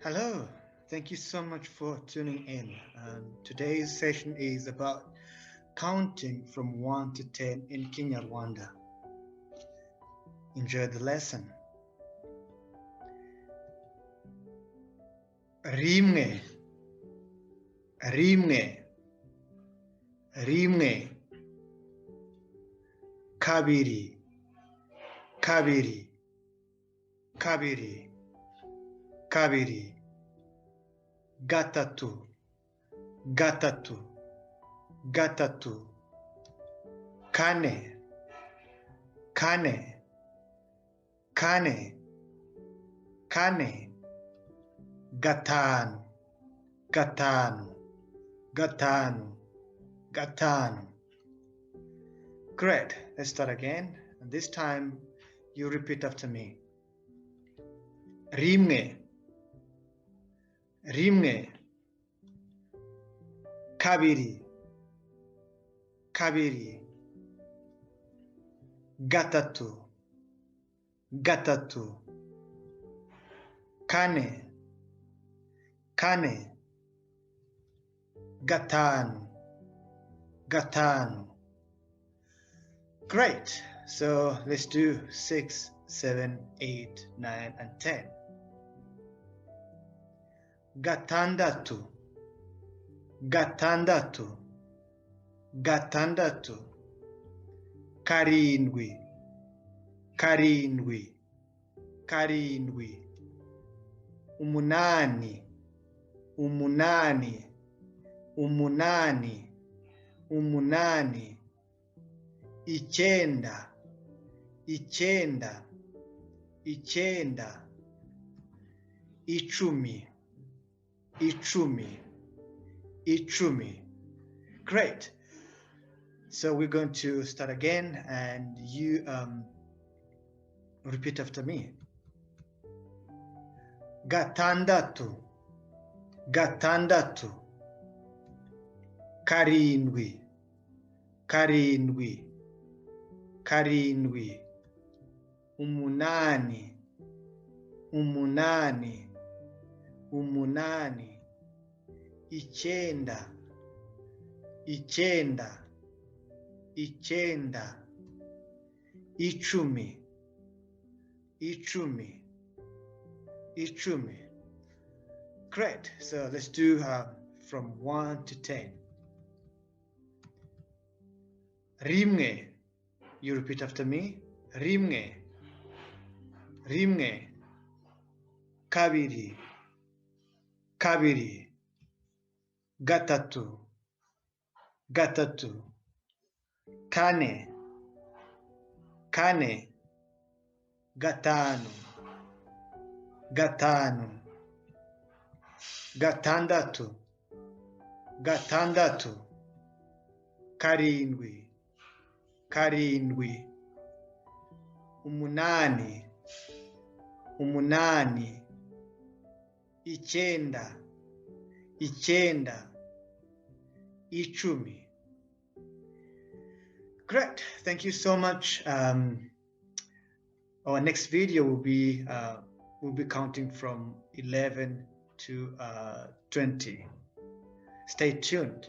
Hello, thank you so much for tuning in. Today's session is about counting from 1 to 10 in Kinyarwanda. Enjoy the lesson. Rimwe, rimwe, rimwe. Kabiri, kabiri, kabiri, kabiri. Gatatu, gatatu, gatatu. Kane, kane, kane, kane. Gatanu, gatanu, gatanu, gatanu. Great. Let's start again. And this time you repeat after me. Rimwe, rimwe. Kabiri, kabiri. Gatatu, gatatu. Kane, kane. Gatanu, gatanu. Great. So let's do 6, 7, 8, 9, and 10. Gatandatu, gatandatu, gatandatu. Karindwi, karindwi, karindwi. Umunani, umunani, umunani, umunani. Icyenda, icyenda, icyenda. Icumi, icumi, icumi. Great. So we're going to start again, and you repeat after me. Gatandatu, gatandatu. Karindwi, karindwi, karindwi. Umunani, umunani, umunani. Icyenda, icyenda, icyenda. Icumi, icumi, icumi. Great. So let's do from 1 to 10. Rimwe. You repeat after me. Rimwe, rimwe. Kabiri, kabiri. Gatatu, gatatu. Kane, kane. Gatanu, gatanu. Gatandatu, gatandatu. Karindwi, karindwi. Umunani, umunani. Icyenda, icyenda. Icumi. Great. Thank you so much. Our next video will be counting from 11 to 20. Stay tuned.